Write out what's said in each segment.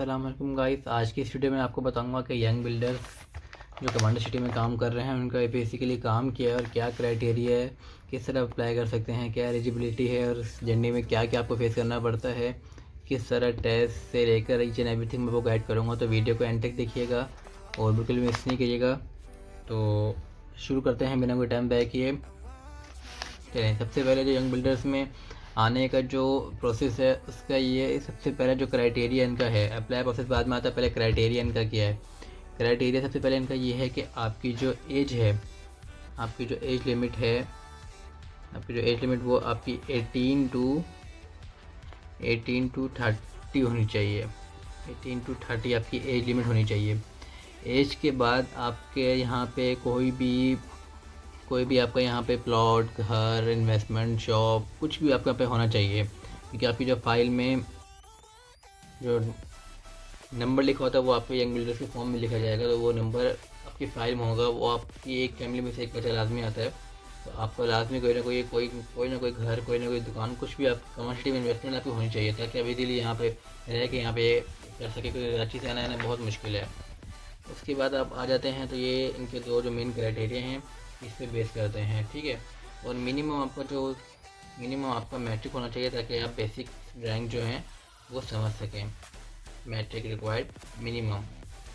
अस्सलाम वालेकुम गाइस। आज की इस वीडियो में आपको बताऊंगा कि यंग बिल्डर्स जो कमांडर सिटी में काम कर रहे हैं उनका बेसिकली काम क्या है और क्या क्राइटेरिया है, किस तरह अप्लाई कर सकते हैं, क्या एलिजिबिलिटी है और इस जर्नी में क्या क्या आपको फेस करना पड़ता है, किस तरह टेस्ट से लेकर ईच एंड एवरीथिंग मैं वो गाइड करूँगा। तो वीडियो को एंड तक देखिएगा और बिल्कुल मिस नहीं कीजिएगा। तो शुरू करते हैं बिना कोई टाइम बैक किए। चलें, सबसे पहले जो यंग बिल्डर्स में आने का जो प्रोसेस है उसका ये सबसे पहले जो क्राइटेरिया इनका है, अप्लाई प्रोसेस बाद में आता है, पहले क्राइटेरिया इनका क्या है। क्राइटेरिया सबसे पहले इनका ये है कि आपकी जो एज है, आपकी जो एज लिमिट है, आपकी जो एज लिमिट वो आपकी 18 टू 30 होनी चाहिए। 18 टू 30 आपकी एज लिमिट होनी चाहिए। एज के बाद आपके यहाँ पे कोई भी आपका यहाँ पे प्लॉट, घर, इन्वेस्टमेंट, शॉप, कुछ भी आपका पे होना चाहिए, क्योंकि आपकी जो फाइल में जो नंबर लिखा होता है वो आपके यंग बिल्डर्स के फॉर्म में लिखा जाएगा। तो वो नंबर आपकी फाइल में होगा, वो आपकी एक फैमिली में से एक बच्चा लाजमी आता है। तो आपको लाजमी कोई ना कोई घर, कोई ना कोई दुकान, कुछ भी आप कमर्शियल में इन्वेस्टमेंट आपकी होनी चाहिए, ताकि अभी इजीली यहाँ पे रह के यहाँ पे कर सके, क्योंकि अच्छी से आना बहुत मुश्किल है। उसके बाद आप आ जाते हैं तो ये इनके दो जो मेन क्राइटेरिया हैं इस पर बेस करते हैं, ठीक है। और मिनिमम आपका मैट्रिक होना चाहिए, ताकि आप बेसिक ड्राइंग जो है वो समझ सकें। मैट्रिक रिक्वायर्ड मिनिमम,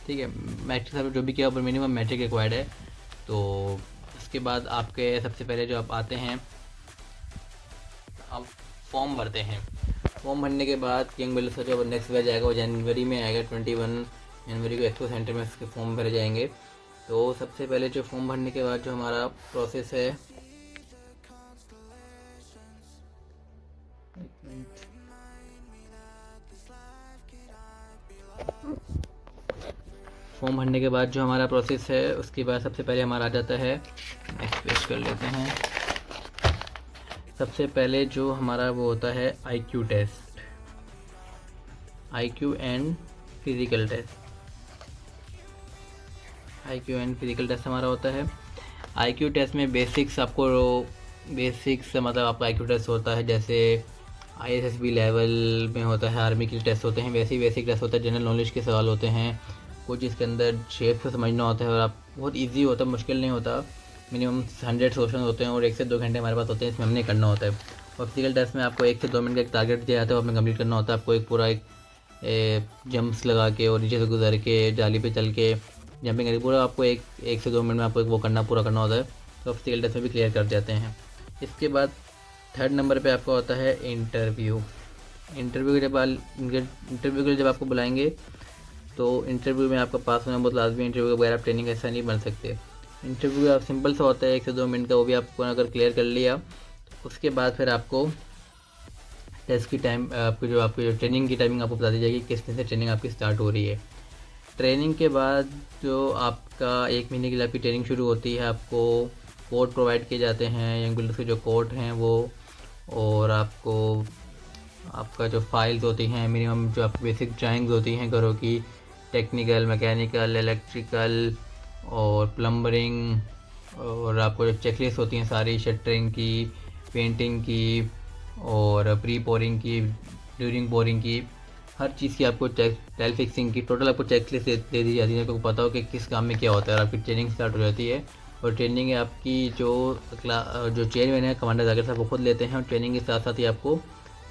ठीक है। मैट्रिक सब जो भी किया पर मिनिमम मैट्रिक रिक्वायर्ड है। तो उसके बाद आपके सबसे पहले जो आप आते हैं, आप फॉर्म भरते हैं। फॉर्म भरने के बाद यंग बिल्डर्स का जो नेक्स्ट बैच आएगा वो जनवरी में आएगा। 21 जनवरी को एक्सपो सेंटर में इसके फॉर्म भरे जाएंगे। तो सबसे पहले जो फॉर्म भरने के बाद जो हमारा प्रोसेस है, फॉर्म भरने के बाद जो हमारा प्रोसेस है उसके बाद सबसे पहले हमारा आ जाता है, नेक्स्ट पेज कर लेते हैं। सबसे पहले जो हमारा वो होता है IQ test, IQ and physical test. IQ and physical test हमारा होता है। आईक्यू टेस्ट में बेसिक्स मतलब आपका आईक्यू टेस्ट होता है, जैसे आईएसएसबी लेवल में होता है, आर्मी के टेस्ट होते हैं, वैसे ही बेसिक टेस्ट होता है। जनरल नॉलेज के सवाल होते हैं, कुछ इसके अंदर शेप से समझना होता है और आप बहुत इजी होता है, मुश्किल नहीं होता। मिनिमम 100 क्वेश्चन होते हैं और 1 से 2 घंटे हमारे पास होते हैं, इसमें हमने करना होता है। और फिजिकल टेस्ट में आपको 1 से 2 मिनट का एक टारगेट दिया जाता है, आपने कंप्लीट करना होता है। आपको एक पूरा जंप्स लगा के और नीचे से गुजर के, जाली पे चल के, जंपिंग करके पूरा आपको एक से 2 मिनट में आपको वो पूरा करना होता है। तो फिजिकल टेस्ट में भी क्लियर कर जाते हैं। इसके बाद 3rd नंबर पे आपका होता है इंटरव्यू। इंटरव्यू के लिए जब आपको बुलाएंगे तो इंटरव्यू में आपका पास होना बहुत लाजमी है। इंटरव्यू के बगैर आप ट्रेनिंग ऐसा नहीं बन सकते। इंटरव्यू आप सिंपल सा होता है, 1 से 2 मिनट का, वो भी आपको अगर क्लियर कर लिया उसके बाद फिर आपको टेस्ट की टाइम, आपकी जो ट्रेनिंग की टाइमिंग आपको बता दी जाएगी, किस दिन से ट्रेनिंग आपकी स्टार्ट हो रही है। ट्रेनिंग के बाद जो आपका 1 महीने के लिए आपकी ट्रेनिंग शुरू होती है, आपको कोड प्रोवाइड किए जाते हैं, यंग बिल्डर्स के जो कोड हैं वो, और आपका जो फाइल्स होती हैं, मिनिमम जो आपकी बेसिक ड्राइंग्स होती हैं घरों की, टेक्निकल, मैकेनिकल, इलेक्ट्रिकल और प्लम्बरिंग, और आपको जो चेकलिस्ट होती हैं सारी, शटरिंग की, पेंटिंग की और प्री पोरिंग की, ड्यूरिंग बोरिंग की, हर चीज़ की आपको टाइल फिक्सिंग की टोटल आपको चेकलिस्ट दे दी जाती है। आपको पता हो कि किस काम में क्या होता है और आपकी ट्रेनिंग स्टार्ट हो जाती है। और ट्रेनिंग आपकी जो चेयरमैन है कमांडर जाकर साहब वो खुद लेते हैं, और ट्रेनिंग के साथ साथ ही आपको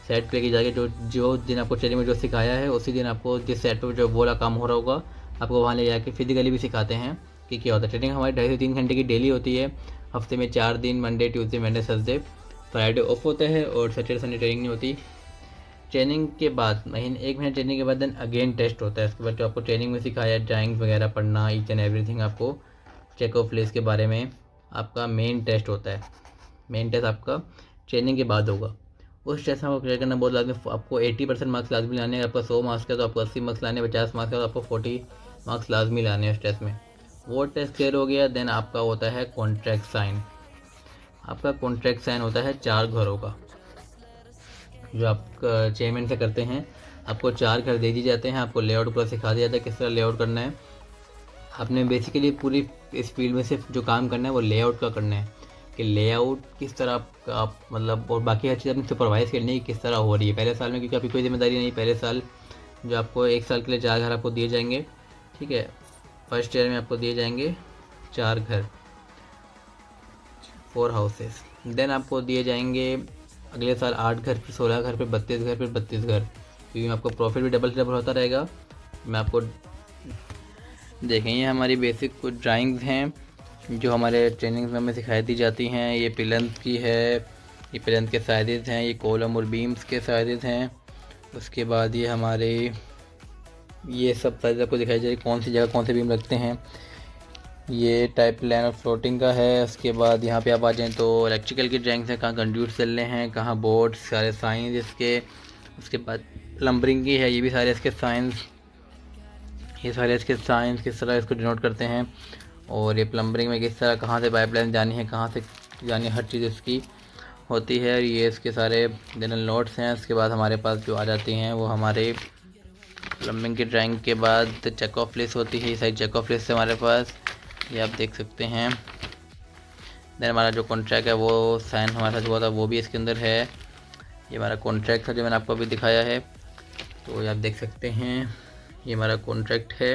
सेट पे लेके जाके जो दिन आपको ट्रेनिंग में जो सिखाया है उसी दिन आपको जिस सेट पर जो बोला काम हो रहा होगा आपको वहाँ ले जाके फिजिकली भी सिखाते हैं कि क्या होता है। ट्रेनिंग हमारी 2.5 से 3 घंटे की डेली होती है, हफ्ते में 4 दिन, Monday, Tuesday, Wednesday, Thursday, Friday of होता है और सैटरडे संडे ट्रेनिंग नहीं होती। ट्रेनिंग के बाद 1 महीने ट्रेनिंग के बाद देन अगेन टेस्ट होता है। उसके बाद जो आपको ट्रेनिंग में सिखाया, ड्राइंग्स वगैरह पढ़ना, ईच एंड एवरीथिंग, आपको चेक ऑफ प्लेस के बारे में आपका मेन टेस्ट होता है। मेन टेस्ट आपका ट्रेनिंग के बाद होगा। उस टेस्ट में आपको क्लियर करना बहुत लाजमी। आपको 80% मार्क्स लाजमी लाने हैं। आपका 100 मार्क्स का तो आपको 80 मार्क्स लाने हैं, 50 मार्क्स का तो आपको 40 मार्क्स लाजमी लाने हैं उस टेस्ट में। वो टेस्ट क्लियर हो गया देन आपका होता है कॉन्ट्रैक्ट साइन। आपका कॉन्ट्रैक्ट साइन होता है 4 घरों का, जो आप चेयरमैन से करते हैं। आपको 4 घर दे दिए जाते हैं, आपको लेआउट पूरा सिखा दिया जाता है किस तरह लेआउट करना है। आपने बेसिकली पूरी इस फील्ड में सिर्फ जो काम करना है वो लेआउट का करना है, कि लेआउट किस तरह आप मतलब, और बाकी हर चीज़ अपनी सुपरवाइज़ करनी है कि किस तरह हो रही है। पहले साल में क्योंकि आपकी कोई जिम्मेदारी नहीं, पहले साल जो आपको 1 साल के लिए 4 घर आपको दिए जाएंगे, ठीक है। फर्स्ट ईयर में आपको दिए जाएंगे 4 घर, 4 हाउसेस। देन आपको दिए जाएंगे अगले साल 8 घर, फिर 16 घर, फिर 32 घर, फिर 32 घर, क्योंकि आपको प्रॉफिट भी डबल से डबल होता रहेगा। मैं आपको देखें, ये हमारी बेसिक कुछ ड्राइंग्स हैं जो हमारे ट्रेनिंग्स में हमें सिखाई दी जाती हैं। ये पिलंस की है, ये पिलंस के साइजेस हैं, ये कॉलम और बीम्स के साइजेस हैं। उसके बाद ये हमारे ये सब साइज आपको दिखाई जाए कौन सी जगह कौन से बीम रखते हैं। ये टाइप प्लान और फ्लोटिंग का है। उसके बाद यहाँ पे आप आ जाएँ तो इलेक्ट्रिकल की ड्राइंग्स हैं, कहाँ कंड्यूट चलने हैं, कहाँ बोर्ड, सारे साइंस इसके। उसके बाद प्लम्बरिंग की है, ये भी सारे इसके साइंस, ये सारे इसके साइंस किस तरह इसको डिनोट करते हैं। और ये प्लम्बरिंग में किस तरह कहाँ से पाइपलाइन जानी है, कहाँ से जानी है, हर चीज़ इसकी होती है। ये इसके सारे जनरल नोट्स हैं। उसके बाद हमारे पास जो आ जाती हैं वो हमारे प्लम्बिंग की ड्राइंग के बाद चेक ऑफ लिस्ट होती है। ये सारी चेक ऑफ लिस्ट है हमारे पास, ये आप देख सकते हैं। देन हमारा जो कॉन्ट्रैक्ट है वो साइन हमारे साथ हुआ था, वो भी इसके अंदर है। ये हमारा कॉन्ट्रैक्ट था जो मैंने आपको अभी दिखाया है, तो ये आप देख सकते हैं। ये हमारा कॉन्ट्रैक्ट है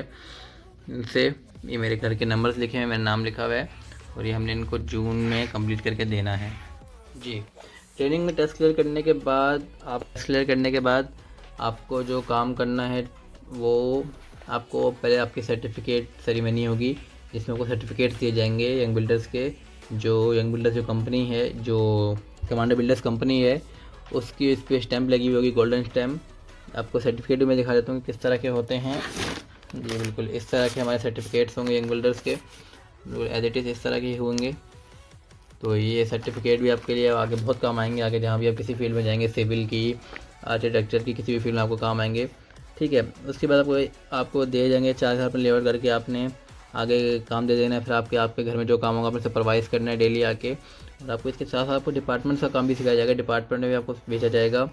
इनसे, ये मेरे घर के नंबर्स लिखे हैं, मेरा नाम लिखा हुआ है, और ये हमने इनको जून में कंप्लीट करके देना है जी। ट्रेनिंग में टेस्ट क्लियर करने के बाद आपको जो काम करना है वो आपको पहले आपकी सर्टिफिकेट सेरेमनी होगी, जिसमें आपको सर्टिफिकेट दिए जाएंगे यंग बिल्डर्स के। जो यंग बिल्डर्स जो कंपनी है, जो कमांडर बिल्डर्स कंपनी है, उसकी इस पर स्टैंप लगी हुई होगी, गोल्डन स्टैम्प। आपको सर्टिफिकेट भी मैं दिखा देता हूँ किस तरह के होते हैं। जी बिल्कुल इस तरह के हमारे सर्टिफिकेट्स होंगे यंग बिल्डर्स के, एज इट इज़ इस तरह के होंगे। तो ये सर्टिफिकेट भी आपके लिए आगे बहुत काम आएंगे, आगे जहाँ भी आप किसी फील्ड में जाएंगे, सिविल की, आर्किटेक्चर की, किसी भी फील्ड में आपको काम आएंगे, ठीक है। उसके बाद आपको दिए जाएंगे 4 घर पर लेबर करके आपने आगे काम दे देना है। फिर आपके घर में जो काम होगा आपने सुपरवाइज करना है डेली आके। और आपको इसके साथ साथ आपको डिपार्टमेंट का काम भी सिखाया जाएगा, डिपार्टमेंट में भी आपको भेजा जाएगा।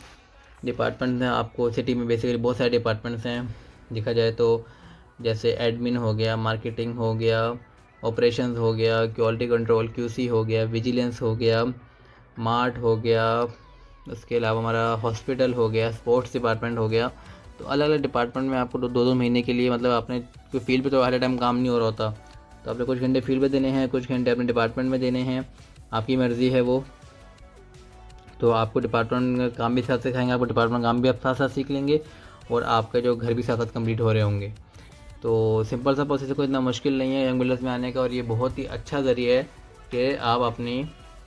डिपार्टमेंट में आपको सिटी में बेसिकली बहुत सारे डिपार्टमेंट्स हैं देखा जाए तो, जैसे एडमिन हो गया, मार्केटिंग हो गया, ऑपरेशंस हो गया, क्वालिटी कंट्रोल क्यूसी हो गया, विजिलेंस हो गया, मार्ट हो गया, उसके अलावा हमारा हॉस्पिटल हो गया, स्पोर्ट्स डिपार्टमेंट हो गया। तो अलग अलग डिपार्टमेंट में आपको 2-2 महीने के लिए, मतलब आपने कोई फील्ड पे तो हर टाइम काम नहीं हो रहा होता, तो आपने कुछ घंटे फील्ड पे देने हैं, कुछ घंटे अपने डिपार्टमेंट में देने हैं, आपकी मर्ज़ी है वो। तो आपको डिपार्टमेंट का काम भी साथ सिखाएंगे, आपको डिपार्टमेंट काम भी आप साथ साथ सीख लेंगे, और आपका जो घर भी साथ साथ कंप्लीट हो रहे होंगे। तो सिंपल सा प्रोसेस, कोई इतना मुश्किल नहीं है यंग बिल्डर्स में आने का, और ये बहुत ही अच्छा ज़रिया है कि आप अपनी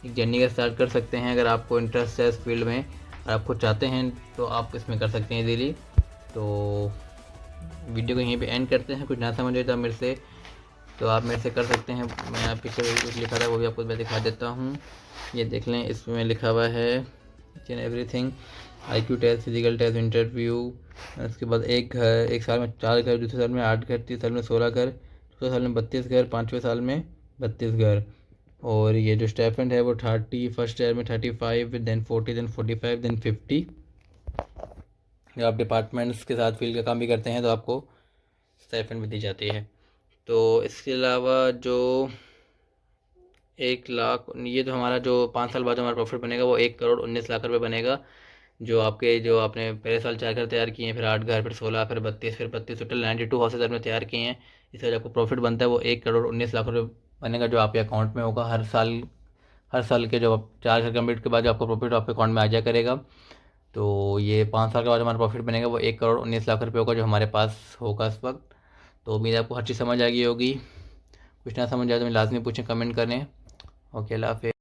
एक जर्नी का स्टार्ट कर सकते हैं। अगर आपको इंटरेस्ट है इस फील्ड में और आपको चाहते हैं तो आप इसमें कर सकते हैं इजीली। तो वीडियो को यहीं पे एंड करते हैं। कुछ ना समझे तो मेरे से आप मेरे से कर सकते हैं। मैं यहाँ पीछे कुछ लिखा था वो भी आपको मैं दिखा देता हूँ, ये देख लें। इसमें लिखा हुआ है each and everything, IQ test, physical test, interview. उसके बाद एक साल में 4 घर, दूसरे साल में 8 घर, तीसरे साल में 16 घर, चौथे साल में 32 घर, 5वें साल में 32 घर। और ये जो स्टाइपेंड है वो 30, फर्स्ट ईयर में 35, देन 40, देन 45, देन 50। जब आप डिपार्टमेंट्स के साथ फील्ड का काम भी करते हैं तो आपको स्टाइपेंड भी दी जाती है। तो इसके अलावा जो 1 लाख, ये तो हमारा जो 5 साल बाद जो हमारा प्रॉफिट बनेगा वो 1,19,00,000 रुपये बनेगा। जो आपने पहले साल 4 घर तैयार किए हैं, फिर 8 घर, फिर 16, फिर 32, फिर 32, टोटल 92 हाउसेज आपने तैयार किए हैं। इसका जो आपको प्रॉफिट बनता है वो 1,19,00,000 रुपये बनेगा, जो आपके अकाउंट में होगा हर साल के जो 4 घर कम्प्लीट के बाद जो आपको प्रॉफिट आपके अकाउंट में आ जाया करेगा। तो ये 5 साल के बाद हमारा प्रॉफिट बनेगा वो 1,19,00,000 रुपये होगा, जो हमारे पास होगा इस वक्त। तो उम्मीद है आपको हर चीज़ समझ आ गई होगी। कुछ ना समझ आए तो मैं लाजमी पूछें, कमेंट करें। ओके, अल्लाह हाफ़िज़।